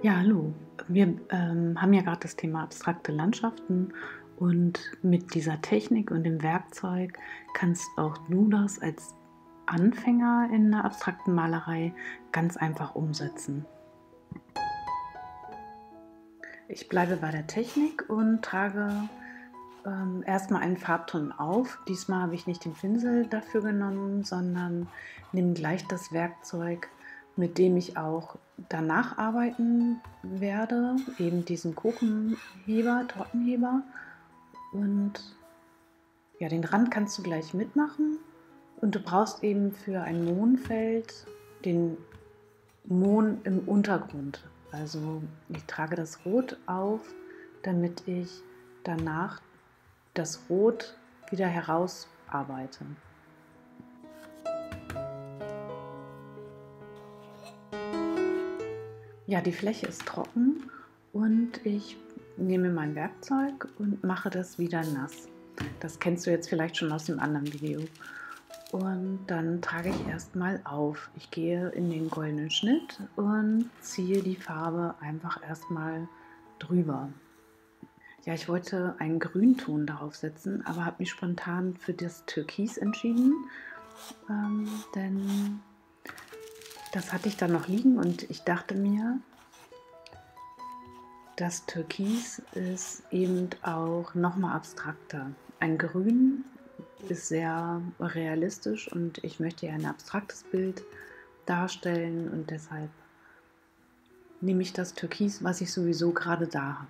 Ja, hallo. Wir haben ja gerade das Thema abstrakte Landschaften und mit dieser Technik und dem Werkzeug kannst auch du das als Anfänger in einer abstrakten Malerei ganz einfach umsetzen. Ich bleibe bei der Technik und trage erstmal einen Farbton auf. Diesmal habe ich nicht den Pinsel dafür genommen, sondern nehme gleich das Werkzeug, mit dem ich auch danach arbeiten werde, eben diesen Kuchenheber, Tortenheber. Und ja, den Rand kannst du gleich mitmachen. Und du brauchst eben für ein Mondfeld den Mond im Untergrund. Also ich trage das Rot auf, damit ich danach das Rot wieder herausarbeite. Ja, die Fläche ist trocken und ich nehme mein Werkzeug und mache das wieder nass. Das kennst du jetzt vielleicht schon aus dem anderen Video. Und dann trage ich erstmal auf. Ich gehe in den goldenen Schnitt und ziehe die Farbe einfach erstmal drüber. Ja, ich wollte einen Grünton darauf setzen, aber habe mich spontan für das Türkis entschieden, denn das hatte ich dann noch liegen und ich dachte mir, das Türkis ist eben auch nochmal abstrakter. Ein Grün ist sehr realistisch und ich möchte ja ein abstraktes Bild darstellen und deshalb nehme ich das Türkis, was ich sowieso gerade da habe.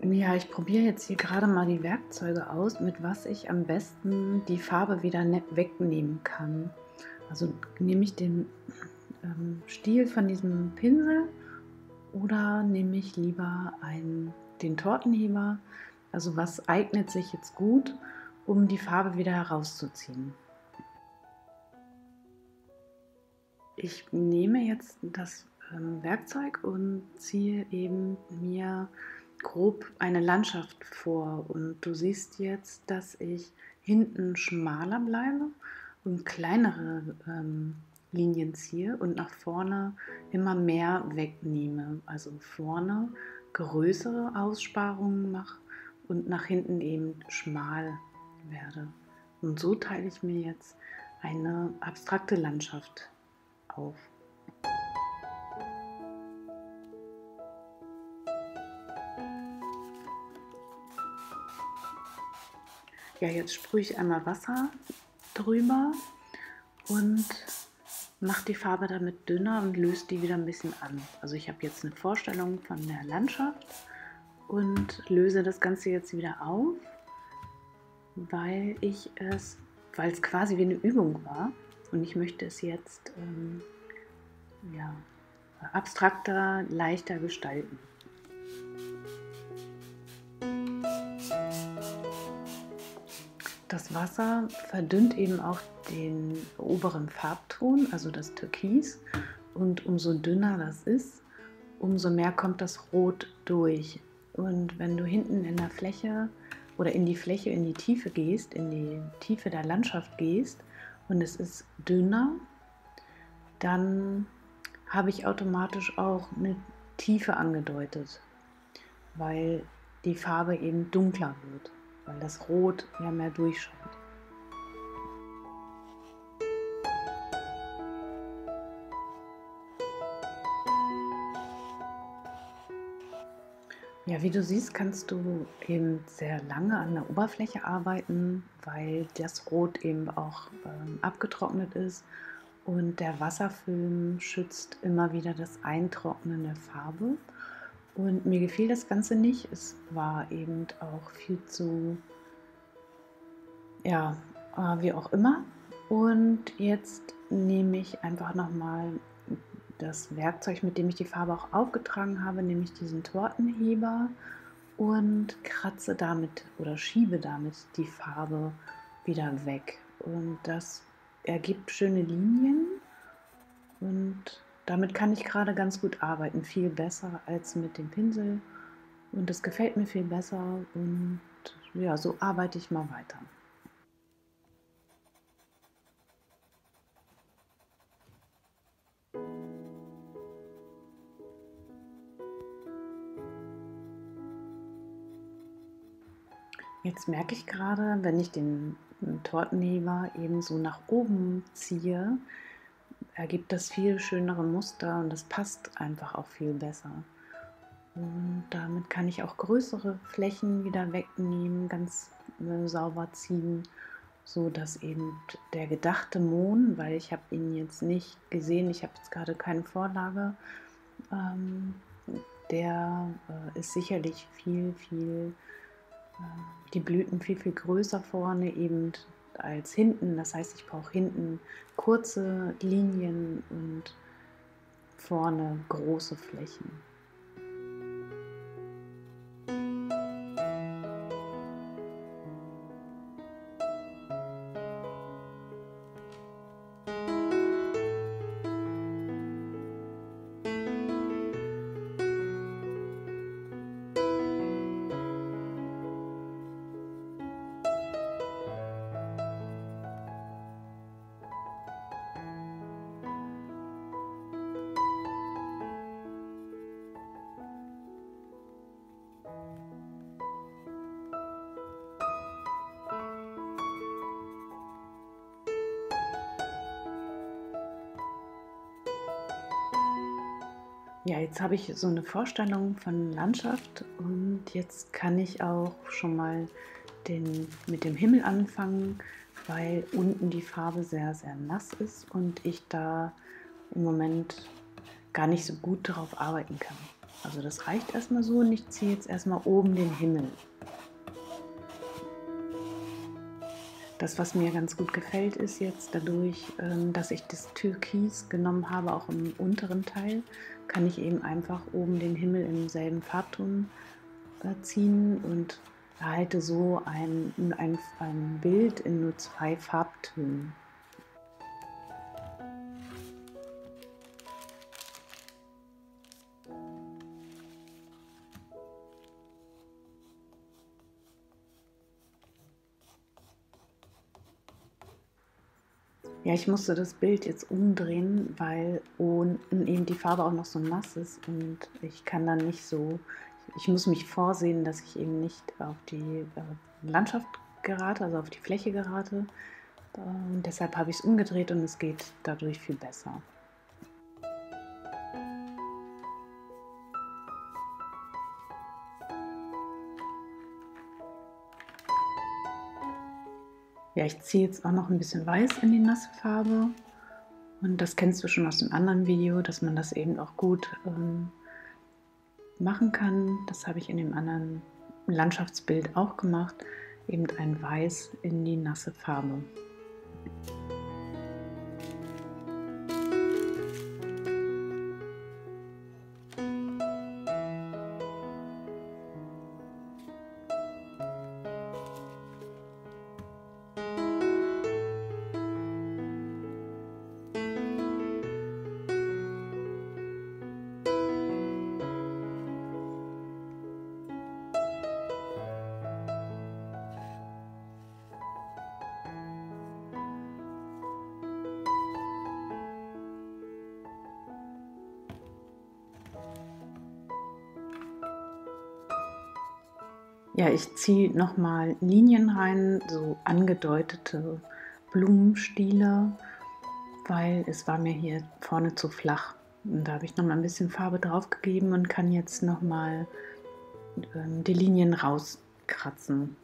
Ja, ich probiere jetzt hier gerade mal die Werkzeuge aus, mit was ich am besten die Farbe wieder wegnehmen kann. Also nehme ich den Stiel von diesem Pinsel oder nehme ich lieber den Tortenheber? Also was eignet sich jetzt gut, um die Farbe wieder herauszuziehen? Ich nehme jetzt das Werkzeug und ziehe eben mir grob eine Landschaft vor. Und du siehst jetzt, dass ich hinten schmaler bleibe und kleinere Linien ziehe und nach vorne immer mehr wegnehme. Also vorne größere Aussparungen mache und nach hinten eben schmal werde. Und so teile ich mir jetzt eine abstrakte Landschaft auf. Ja, jetzt sprühe ich einmal Wasser drüber und mache die Farbe damit dünner und löse die wieder ein bisschen an. Also ich habe jetzt eine Vorstellung von der Landschaft und löse das Ganze jetzt wieder auf, weil es quasi wie eine Übung war und ich möchte es jetzt ja, abstrakter, leichter gestalten. Das Wasser verdünnt eben auch den oberen Farbton, also das Türkis. Und umso dünner das ist, umso mehr kommt das Rot durch. Und wenn du hinten in der Fläche oder in die Fläche, in die Tiefe gehst, in die Tiefe der Landschaft gehst und es ist dünner, dann habe ich automatisch auch eine Tiefe angedeutet, weil die Farbe eben dunkler wird, weil das Rot ja mehr durchscheint. Ja, wie du siehst, kannst du eben sehr lange an der Oberfläche arbeiten, weil das Rot eben auch abgetrocknet ist und der Wasserfilm schützt immer wieder das Eintrocknen der Farbe. Und mir gefiel das Ganze nicht. Es war eben auch viel zu, ja, wie auch immer. Und jetzt nehme ich einfach nochmal das Werkzeug, mit dem ich die Farbe auch aufgetragen habe, nämlich diesen Tortenheber und kratze damit oder schiebe damit die Farbe wieder weg. Und das ergibt schöne Linien und damit kann ich gerade ganz gut arbeiten, viel besser als mit dem Pinsel. Und das gefällt mir viel besser und ja, so arbeite ich mal weiter. Jetzt merke ich gerade, wenn ich den Tortenheber eben so nach oben ziehe, ergibt das viel schönere Muster und das passt einfach auch viel besser. Und damit kann ich auch größere Flächen wieder wegnehmen, ganz sauber ziehen, so dass eben der gedachte Mohn, weil ich habe ihn jetzt nicht gesehen, ich habe jetzt gerade keine Vorlage, ähm, der ist sicherlich die Blüten viel größer vorne eben als hinten. Das heißt, ich brauche hinten kurze Linien und vorne große Flächen. Ja, jetzt habe ich so eine Vorstellung von Landschaft und jetzt kann ich auch schon mal mit dem Himmel anfangen, weil unten die Farbe sehr nass ist und ich da im Moment gar nicht so gut darauf arbeiten kann. Also das reicht erstmal so und ich ziehe jetzt erstmal oben den Himmel. Das, was mir ganz gut gefällt, ist jetzt dadurch, dass ich das Türkis genommen habe, auch im unteren Teil, kann ich eben einfach oben den Himmel im selben Farbton ziehen und erhalte so ein Bild in nur 2 Farbtönen. Ja, ich musste das Bild jetzt umdrehen, weil unten eben die Farbe auch noch so nass ist und ich kann dann nicht so, ich muss mich vorsehen, dass ich eben nicht auf die Landschaft gerate, also auf die Fläche gerate. Und deshalb habe ich es umgedreht und es geht dadurch viel besser. Ja, ich ziehe jetzt auch noch ein bisschen Weiß in die nasse Farbe. Und das kennst du schon aus dem anderen Video, dass man das eben auch gut machen kann. Das habe ich in dem anderen Landschaftsbild auch gemacht. Eben ein Weiß in die nasse Farbe. Ja, ich ziehe nochmal Linien rein, so angedeutete Blumenstiele, weil es war mir hier vorne zu flach. Und da habe ich nochmal ein bisschen Farbe drauf gegeben und kann jetzt nochmal die Linien rauskratzen.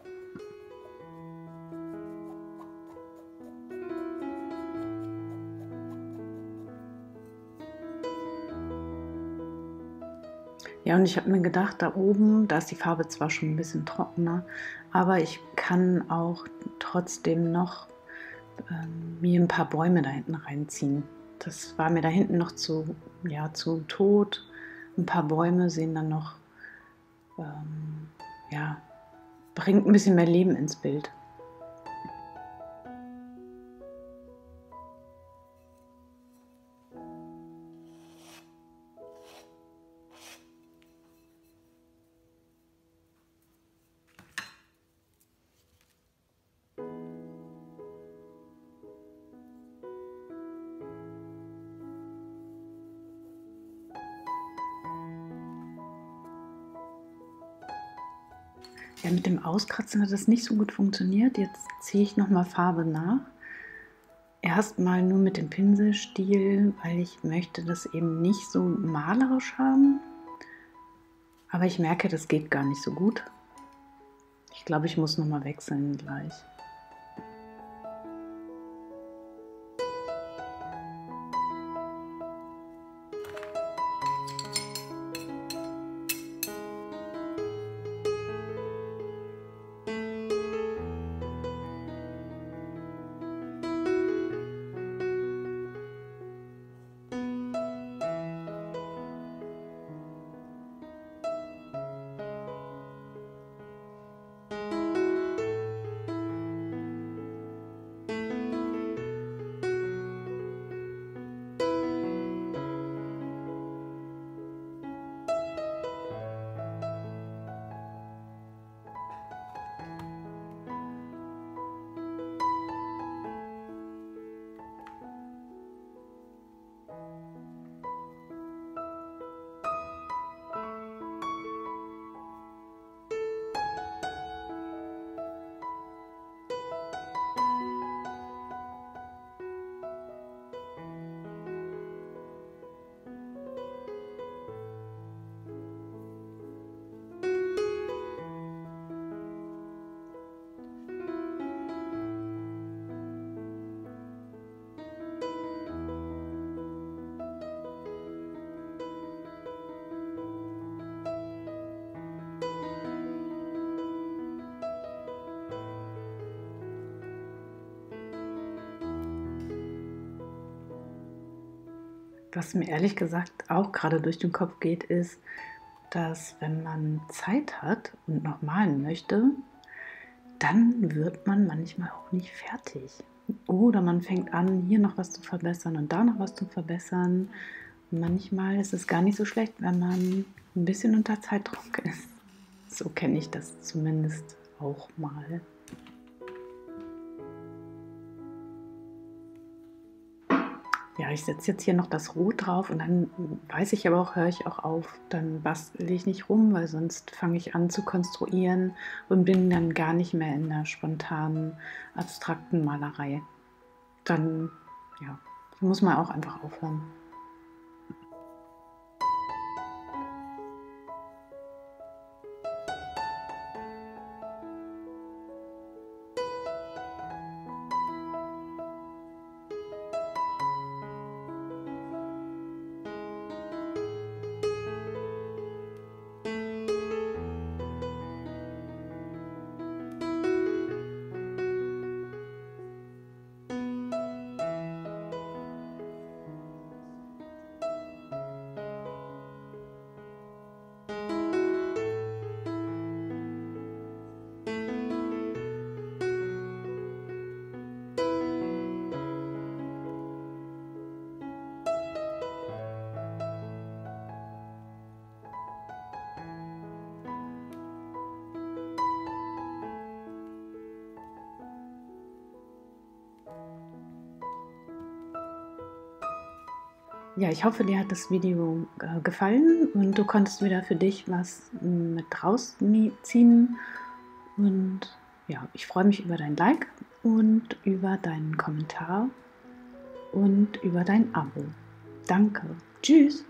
Ja, und ich habe mir gedacht, da oben, da ist die Farbe zwar schon ein bisschen trockener, aber ich kann auch trotzdem noch mir ein paar Bäume da hinten reinziehen. Das war mir da hinten noch zu tot. Ein paar Bäume sehen dann noch, ja, bringt ein bisschen mehr Leben ins Bild. Ja, mit dem Auskratzen hat das nicht so gut funktioniert. Jetzt ziehe ich nochmal Farbe nach. Erstmal nur mit dem Pinselstiel, weil ich möchte das eben nicht so malerisch haben. Aber ich merke, das geht gar nicht so gut. Ich glaube, ich muss nochmal wechseln gleich. Was mir ehrlich gesagt auch gerade durch den Kopf geht, ist, dass wenn man Zeit hat und noch malen möchte, dann wird man manchmal auch nicht fertig. Oder man fängt an, hier noch was zu verbessern und da noch was zu verbessern. Und manchmal ist es gar nicht so schlecht, wenn man ein bisschen unter Zeitdruck ist. So kenne ich das zumindest auch mal. Ja, ich setze jetzt hier noch das Rot drauf und dann weiß ich aber auch, höre ich auch auf. Dann bastle ich nicht rum, weil sonst fange ich an zu konstruieren und bin dann gar nicht mehr in der spontanen, abstrakten Malerei. Dann, ja, muss man auch einfach aufhören. Ja, ich hoffe, dir hat das Video gefallen und du konntest wieder für dich was mit rausziehen. Und ja, ich freue mich über dein Like und über deinen Kommentar und über dein Abo. Danke. Tschüss.